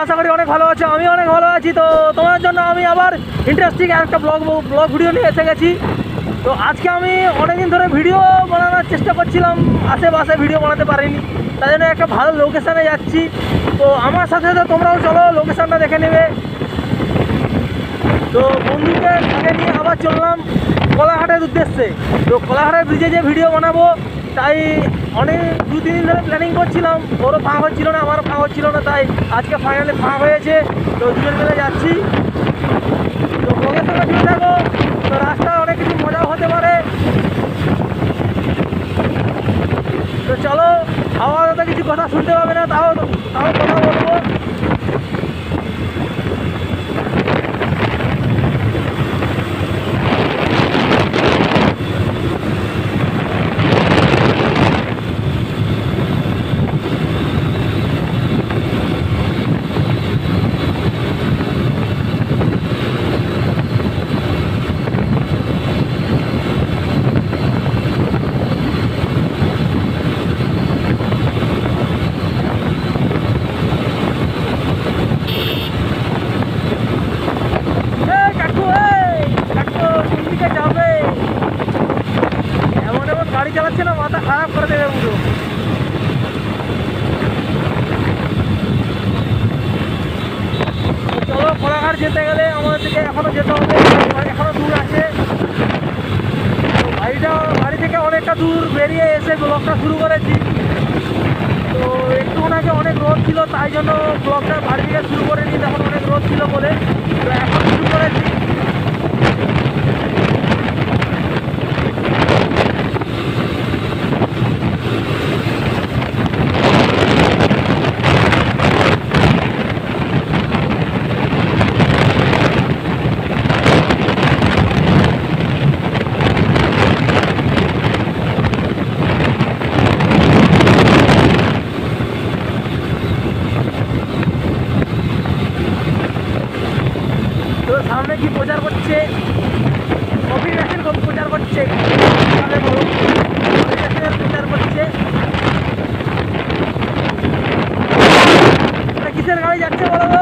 আশা করি অনেক ভালো আছো, আমি অনেক ভালো আছি। তো তোমার জন্য আমি আবার ইন্টারেস্টিং একটা ব্লগ ভিডিও নিয়ে এসে গেছি। তো আজকে আমি অনেকদিন ধরে ভিডিও বানানোর চেষ্টা করছিলাম, আশেপাশে ভিডিও বানাতে পারিনি, তাই জন্য একটা ভালো লোকেশানে যাচ্ছি। তো আমার সাথে সাথে তোমরাও চলো, লোকেশানটা দেখে নেবে। তো বন্ধুকে সঙ্গে নিয়ে আবার চললাম কলাঘাটের উদ্দেশ্যে। তো কলাঘাটের ব্রিজে যে ভিডিও বানাবো, তাই অনেক 2-3 দিন ধরে প্ল্যানিং করছিলাম, ওরও ফাঁক হচ্ছিল না, আমারও ফাঁক হচ্ছিল না, তাই আজকে ফাইনালি ফাঁক হয়েছে। তো দুজন মিলে যাচ্ছি। তো ব্লগের সঙ্গে জুড়ে থাকো। তো রাস্তায় অনেক কিছু মজাও হতে পারে। তো চলো, আপাতত কিছু কথা শুনতে পাবে না, তাও কথা বলবো। গাড়ি চালাচ্ছে না, মাথা খারাপ করে দেবে পুরো। চলো, কোলাঘাট যেতে গেলে আমাদের থেকে এখনো যেতে হবে, এখনো দূর আছে। বাড়ি থেকে অনেকটা দূর বেরিয়ে এসে ব্লগটা শুরু করেছি। তো একটুক্ষণ আগে অনেক রোদ ছিল, তাই জন্য ব্লগটা বাড়ি থেকে শুরু করে নিই, তখন অনেক রোদ ছিল বলে। তো এখন শুরু করেছি। সামনে কি প্রচার করছে, কফি মেশিন প্রচার করছে, প্রচার করছে। কিসের গাড়ি যাচ্ছে বলো তো?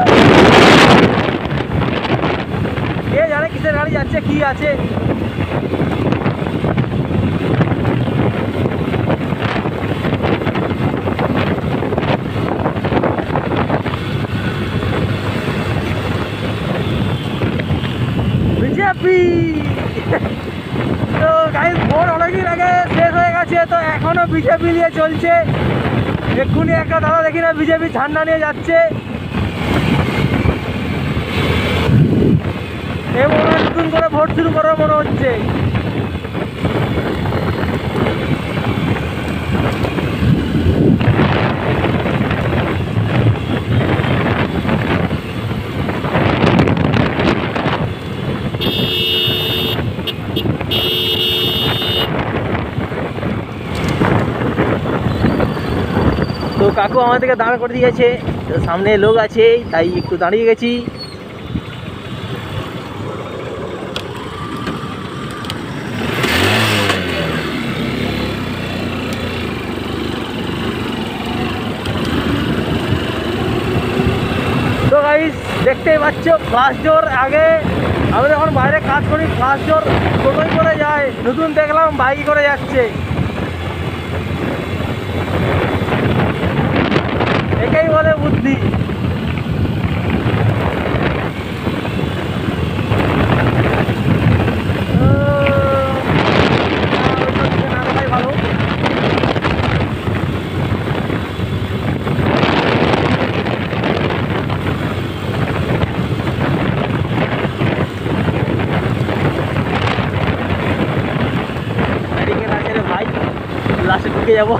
কে জানে কিসের গাড়ি যাচ্ছে, কি আছে। তো গাইস, ভোট অনেকদিন আগে শেষ হয়ে গেছে, তো এখনো বিজেপি নিয়ে চলছে। এক্ষুনি একটা দাদা দেখি না বিজেপি ঝান্ডা নিয়ে যাচ্ছে, এবং নতুন করে ভোট শুরু করার মনে হচ্ছে। তো কাকু আমাদেরকে দাঁড় করে দিয়েছে, তো সামনে লোক আছে, তাই একটু দাঁড়িয়ে গেছি। তো গাইস, দেখতেই পাচ্ছ ফ্লাশ জোর। আগে আমি যখন বাইরে কাজ করি, ফ্লাশ জোর টোটোই করে যায়, নতুন দেখলাম বাইকে করে যাচ্ছে। একেই বলে বুদ্ধি। ভালো। ভাই, লাস্টে ঢুকে যাবো।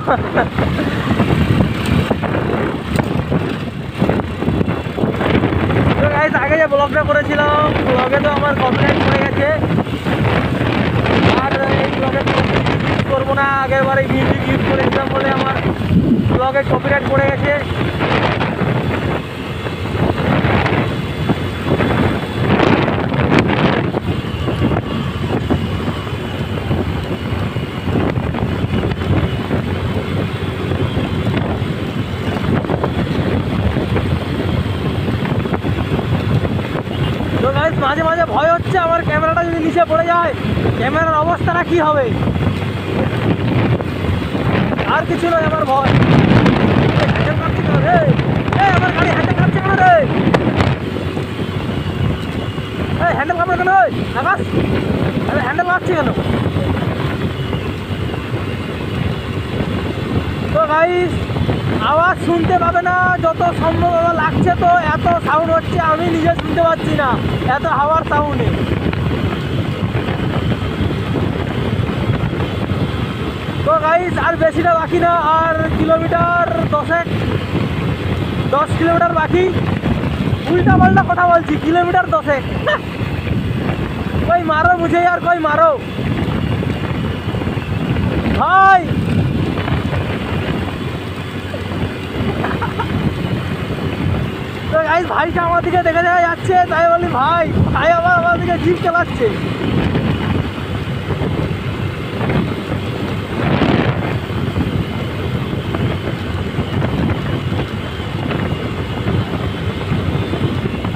আগে যে ব্লগটা করেছিলাম, ব্লগে তো আমার কপিরাইট পড়ে গেছে, আর এই ব্লগে ইউজ করবো না। আগের বারে মিউজিক ইউজ করেছিলাম বলে আমার ব্লগে কপিরাইট পড়ে গেছে। মাঝে মাঝে ভয় হচ্ছে আমার ক্যামেরাটা যদি নিচে পড়ে যায় ক্যামেরার অবস্থাটা কি হবে। আর কিছু নয়, আমার ভয়। হ্যান্ডেল কাটছে কেন রে? আমার গাড়ি হ্যান্ডেল কাটছে কেন রে? হ্যান্ডেল কাটবে কেন আকাশ? আমি হ্যান্ডেল কাটছি কেন? তো গাইস আওয়াজ শুনতে পাবে না যত সম্ভব আমার লাগছে, তো এত সাউন্ড হচ্ছে আমি নিজে শুনতে পাচ্ছি না, এত হাওয়ার সাউন্ডে। তো গাইস আর বেশিটা বাকি না, আর কিলোমিটার 10 কিলোমিটার বাকি। উল্টা পাল্টা কথা বলছি, কিলোমিটার 10। কই মারো মুঝে यार, কই মারো ভাই। তো গাইস ভাইটা আমার দিকে দেখে দেখা যাচ্ছে, তাই বলি ভাই আবার আমার দিকে জিপ চালাচ্ছে।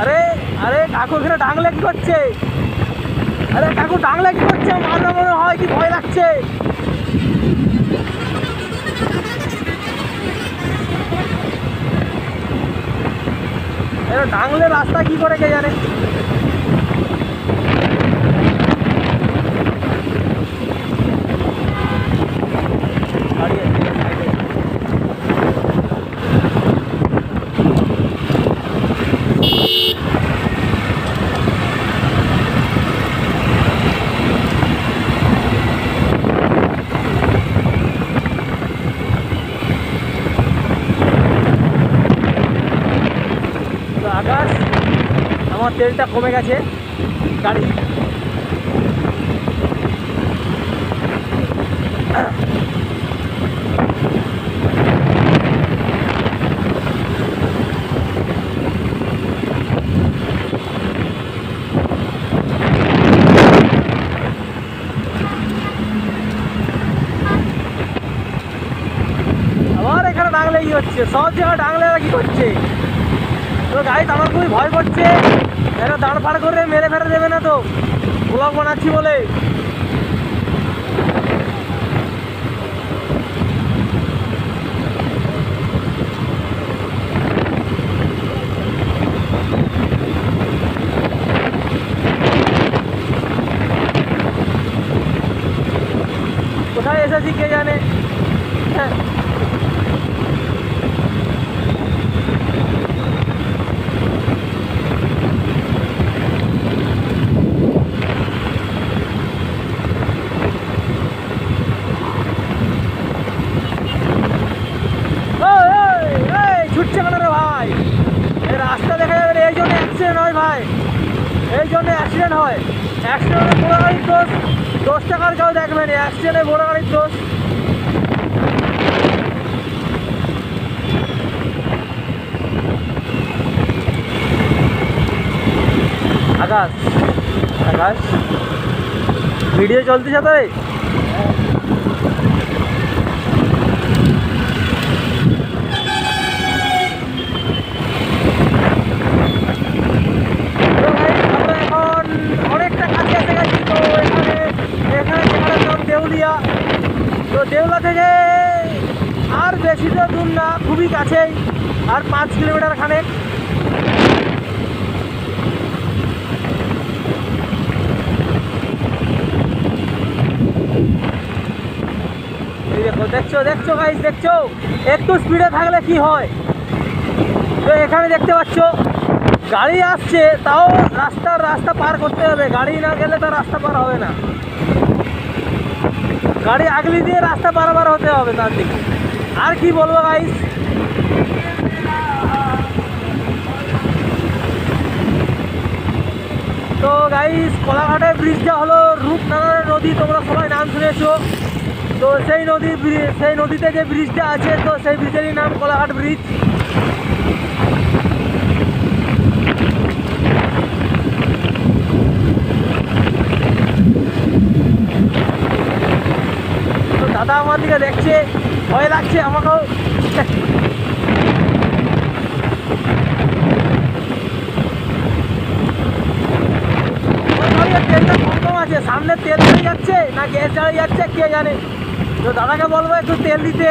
আরে আরে কাকু এখানে ডাংলে কি করছে? আরে কাকু ডাংলে কি করছে? মারলে মনে হয় কি ভয় লাগছে। ডাংলে রাস্তা কি করে কে জানে। আকাশ আমার তেলটা কমে গেছে গাড়ি। আবার এখানে ডাংলে কি হচ্ছে? সব জায়গায় ডাংলে কি করছে? তো গাইস আমার খুবই ভয় করছে, এরা দাঁড় ফাড় করে মেরে ফেলে দেবে না তো, ব্লগ বানাচ্ছি বলে। কোথায় এসেছি কে জানে। হ্যাঁ ছুটছে কেন রে ভাই? এই রাস্তা দেখা যাবে, এই জন্য অ্যাক্সিডেন্ট হয় ভাই, এই জন্য অ্যাক্সিডেন্ট হয়। অ্যাক্সিডেন্টে বড় গাড়ির দোষ, 10 টাকার কেউ দেখবেন, অ্যাক্সিডেন্টে বড় গাড়ির দোষ। আকাশ আকাশ ভিডিও চলতেছে তো? অনেকটা কাছে এসে গেছি। তো এখানে যেখানে নাম দেউলিয়া। তো দেউলা থেকে আর বেশি তো দূর না, খুবই কাছেই, আর 5 কিলোমিটার খানেক। দেখছো দেখছো গাইস, দেখছো একটু স্পিডে থাকলে কি হয়। তো এখানে দেখতে পাচ্ছ গাড়ি আসছে, তাও রাস্তা পার করতে হবে, গাড়ি না গেলে তো রাস্তা পার হবে না, গাড়ি আগলি দিয়ে রাস্তা পারাবার হতে হবে তার দিকে। আর কি বলবো গাইস, তো গাইস কোলাঘাটের ব্রিজটা হলো রূপনারায়ণ নদী, তোমরা সবাই নাম শুনেছো। তো সেই নদীতে যে ব্রিজটা আছে, তো সেই ব্রিজেরই নাম কোলাঘাট ব্রিজ। তো দাদা আমার দিকে দেখছে, ভয় লাগছে আমাকেও। আছে, সামনে তেল দাঁড়িয়ে যাচ্ছে না গ্যাস দাঁড়িয়ে যাচ্ছে কে জানে। তো দাদাকে বলবো একটু তেল দিতে।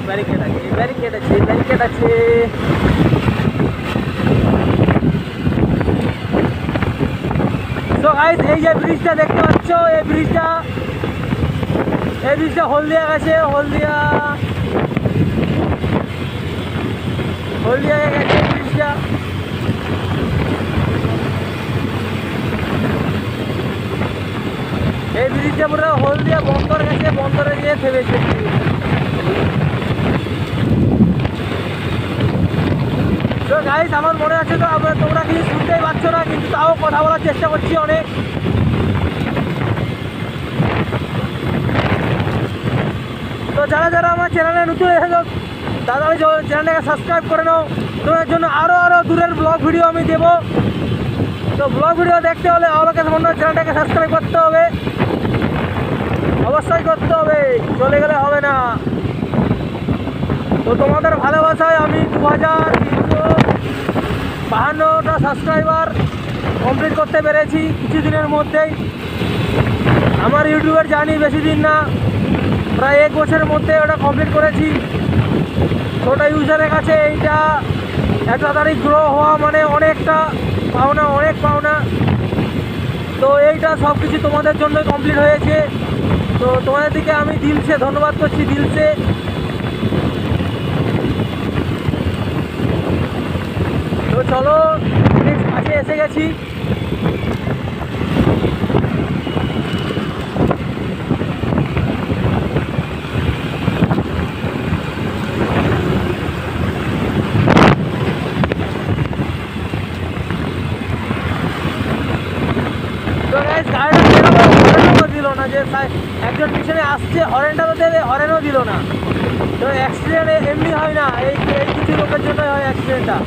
ব্যারিকেড আছে, ব্যারিকেড আছে, ব্যারিকেড আছে। তো গাইস এই যে ব্রিজটা দেখতে পাচ্ছ, এই ব্রিজটা হলদিয়া গেছে, হলদিয়া গেছে ব্রিজটা। এই ব্রিজটা পুরো হলদিয়া বন্দর গেছে, বন্দরে গিয়ে থেমেছে। তো গাইস আমার মনে আছে, তো তোমরা কিছু শুনতেই পাচ্ছ না, কিন্তু তাও কথা বলার চেষ্টা করছি অনেক। তো যারা যারা আমার চ্যানেলে নতুন এসেছো দাদা চ্যানেলটাকে সাবস্ক্রাইব করে নাও। তোমার জন্য আরও দূরের ব্লগ ভিডিও আমি দেবো। তো ব্লগ ভিডিও দেখতে হলে আমাকে চ্যানেলটাকে সাবস্ক্রাইব করতে হবে, অবশ্যই করতে হবে, চলে গেলে হবে না। তো তোমাদের ভালোবাসায় আমি 2352টা সাবস্ক্রাইবার কমপ্লিট করতে পেরেছি কিছুদিনের মধ্যেই। আমার ইউটিউবের জার্নি বেশি দিন না, প্রায় 1 বছরের মধ্যে ওটা কমপ্লিট করেছি। ছোটো ইউজারের কাছে এইটা এত তাড়াতাড়ি গ্রো হওয়া মানে অনেকটা পাওনা, অনেক পাওনা। তো এইটা সব কিছু তোমাদের জন্যই কমপ্লিট হয়েছে। তো তোমাদের দিকে আমি দিলসে ধন্যবাদ করছি, দিলসে। তো চলো কাছে এসে গেছি। তো গাইস গাড়িটা হরেনও দিল না, যে একজন পিছনে আসছে হরেনটা তো দেবে, হরেনও দিল না। তো অ্যাক্সিডেন্ট এমনি হয় না, এই কিছু লোকের জন্যই হয় অ্যাক্সিডেন্টটা।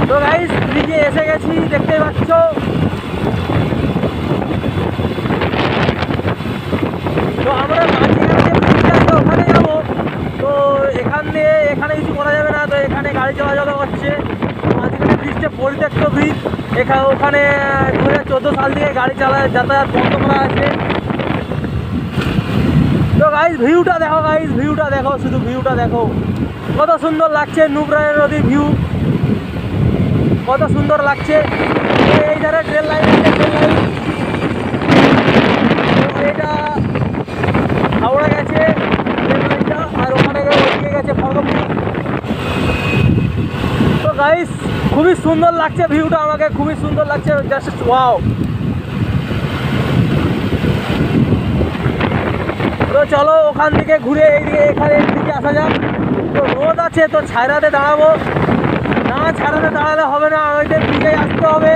তো গাইস ব্রিজে এসে গেছি, দেখতেই পাচ্ছ। তো আমরা ওখানে যাবো। তো এখানে কিছু করা যাবে না, তো এখানে গাড়ি চলাচল হচ্ছে। মাঝখানে ব্রিজটা পরিত্যক্ত ব্রিজ, ওখানে 2014 সাল থেকে গাড়ি যাতায়াত বন্ধ করা আছে। তো গাইস ভিউটা দেখো, গাইস ভিউটা দেখো, শুধু ভিউটা দেখো, কত সুন্দর লাগছে। নুব্রায়ণ নদীর ভিউ কত সুন্দর লাগছে। এই ধারে ট্রেন লাইন আছে, ট্রেন লাইন এটা হাওড়া গেছে ট্রেন লাইনটা, আর ওখানে ওদিকে গেছে খড়গপুর। তো গাইস খুবই সুন্দর লাগছে ভিউটা, আমাকে খুবই সুন্দর লাগছে, জাস্ট ওয়াও। তো চলো ওখান থেকে ঘুরে এইদিকে এখানে দিকে আসা যাক। তো রোদ আছে, তো ছায়রাতে দাঁড়াবো না, ছায়রাতে দাঁড়ালে হবে না, ওইটা ব্রিজে আসতে হবে।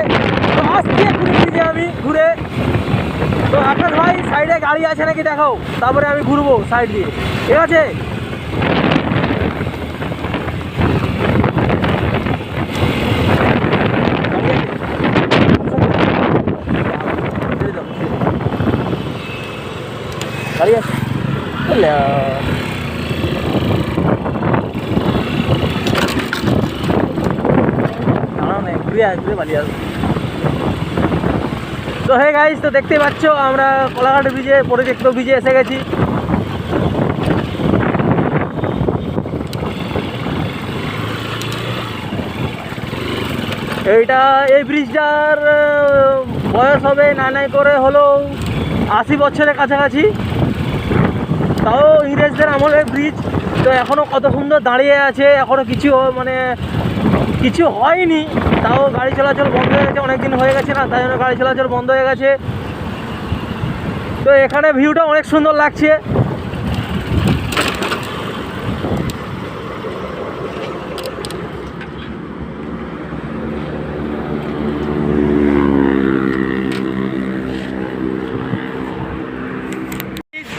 তো আসছি ঘুরে ব্রিজে আমি ঘুরে। তো আকাশ ভাই সাইডে গাড়ি আছে নাকি দেখাও, তারপরে আমি ঘুরবো সাইড দিয়ে, ঠিক আছে? গাড়ি আছে ঘুরে আসবে বাড়ি আসবে। তো হে গাইস, তো দেখতে পাচ্ছ আমরা কোলাঘাট ব্রিজে, পরিত্যক্ত ব্রিজে এসে গেছি। এই ব্রিজটার বয়স হবে নাই করে হলো 80 বছরের কাছাকাছি। তাও ইংরেজদের আমলের ব্রিজ। তো এখনও কত সুন্দর দাঁড়িয়ে আছে, এখনও কিছু হয়নি। তাও গাড়ি চলাচল বন্ধ হয়ে গেছে, অনেক দিন হয়ে গেছে না, তাই জন্য গাড়ি চলাচল বন্ধ হয়ে গেছে। তো এখানে ভিউটা অনেক সুন্দর লাগছে।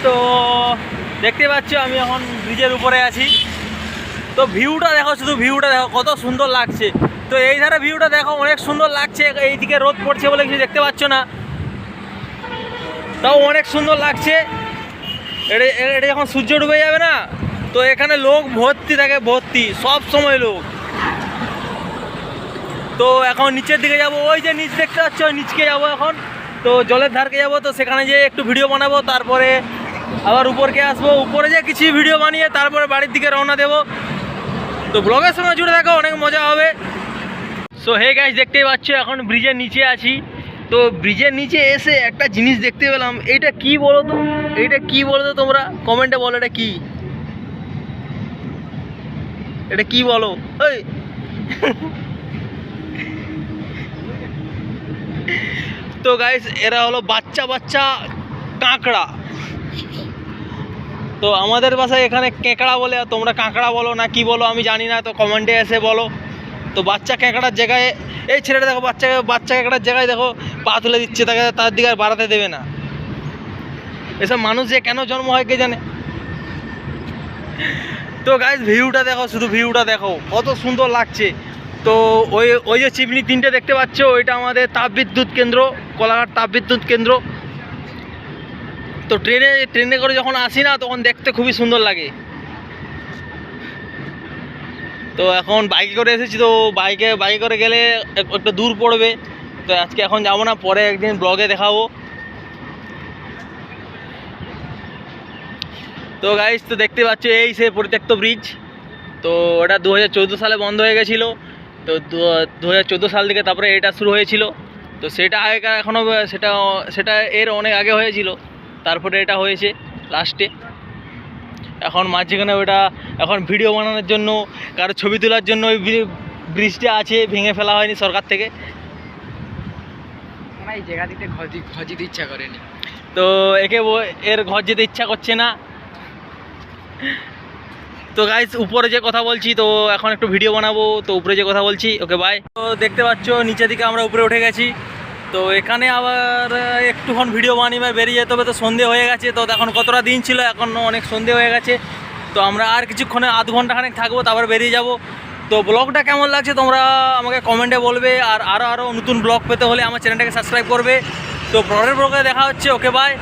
তো দেখতে পাচ্ছ আমি এখন ব্রিজের উপরে আছি। তো ভিউটা দেখো, শুধু ভিউটা দেখো কত সুন্দর লাগছে। তো এই ধারে ভিউটা দেখো অনেক সুন্দর লাগছে। এইদিকে রোদ পড়ছে বলে কিছু দেখতে পাচ্ছ না, তাও অনেক সুন্দর লাগছে। এটা যখন সূর্য ডুবে যাবে না, তো এখানে লোক ভর্তি থাকে, ভর্তি সব সময় লোক। তো এখন নিচের দিকে যাব, ওই যে নিচ দেখতে পাচ্ছ, ওই নিচকে যাবো এখন। তো জলের ধারকে যাবো, তো সেখানে যেয়ে একটু ভিডিও বানাবো, তারপরে আবার উপরকে আসবো, উপরে যে কিছু ভিডিও বানিয়ে তারপরে বাড়ির দিকে রওনা দেবো। তো ব্লগের সঙ্গে জুড়ে থাকো, অনেক মজা হবে। সো হে গাইস, দেখতেই পাচ্ছ এখন ব্রিজের নিচে আছি। তো ব্রিজের নিচে এসে একটা জিনিস দেখতে পেলাম, এইটা কি বলো তো, এইটা কি বলো তো তোমরা কমেন্টে বলো, এটা কি, এটা কি বলো ওই। তো গাইস এরা হলো বাচ্চা বাচ্চা কাঁকড়া। তো আমাদের বাসায় এখানে কেঁকড়া বলে, তোমরা কাঁকড়া বলো না কি বলো আমি জানি না, তো কমেন্টে এসে বলো। তো বাচ্চা কেঁকড়ার জায়গায় এই ছেলেটা দেখো, বাচ্চা কেঁকড়ার জায়গায় দেখো পা তুলে দিচ্ছে, তার দিকে আর বাড়াতে দেবে না। এসব মানুষ যে কেন জন্ম হয় কে জানে। তো গাইস ভিউটা দেখো, শুধু ভিউটা দেখো কত সুন্দর লাগছে। তো ওই যে চিমনি তিনটে দেখতে পাচ্ছ, ওইটা আমাদের তাপবিদ্যুৎ কেন্দ্র, কোলাঘাট তাপবিদ্যুৎ কেন্দ্র। তো ট্রেনে করে যখন আসি না, তখন দেখতে খুবই সুন্দর লাগে। তো এখন বাইকে করে এসেছি, তো বাইকে করে গেলে একটু দূর পড়বে। তো আজকে এখন যাবো না, পরে একদিন ব্লগে দেখাবো। তো গাইস তো দেখতে পাচ্ছ এই সে পরিত্যক্ত ব্রিজ। তো ওটা 2014 সালে বন্ধ হয়ে গেছিলো। তো 2014 সাল থেকে তারপরে এটা শুরু হয়েছিল। তো সেটা আগেকার এখনও সেটা এর অনেক আগে হয়েছিল, তারপরে এটা হয়েছে লাস্টে। এখন মাঝখানে ওটা এখন ভিডিও বানানোর জন্য, কারো ছবি তোলার জন্য ওই ব্রিজটা আছে, ভেঙে ফেলা হয়নি সরকার থেকে। এই জায়গা দিতে ঘর যেতে ইচ্ছা করেনি, তো এর ঘর যেতে ইচ্ছা করছে না। তো গাইস উপরে যে কথা বলছি, তো এখন একটু ভিডিও বানাবো, তো উপরে যে কথা বলছি, ওকে বাই। তো দেখতে পাচ্ছ নিচের দিকে আমরা উপরে উঠে গেছি। তো এখানে আবার একটুক্ষণ ভিডিও বানিয়ে বেরিয়ে যেতে হবে। তো সন্ধে হয়ে গেছে, তো এখন কতটা দিন ছিল, এখন অনেক সন্ধে হয়ে গেছে। তো আমরা আর কিছুক্ষণে আধ ঘন্টা খানেক থাকবো, তারপর বেরিয়ে যাব। তো ব্লগটা কেমন লাগছে তোমরা আমাকে কমেন্টে বলবে। আর আরও নতুন ব্লগ পেতে হলে আমার চ্যানেলটাকে সাবস্ক্রাইব করবে। তো পরের ব্লগে দেখা হচ্ছে, ওকে বাই।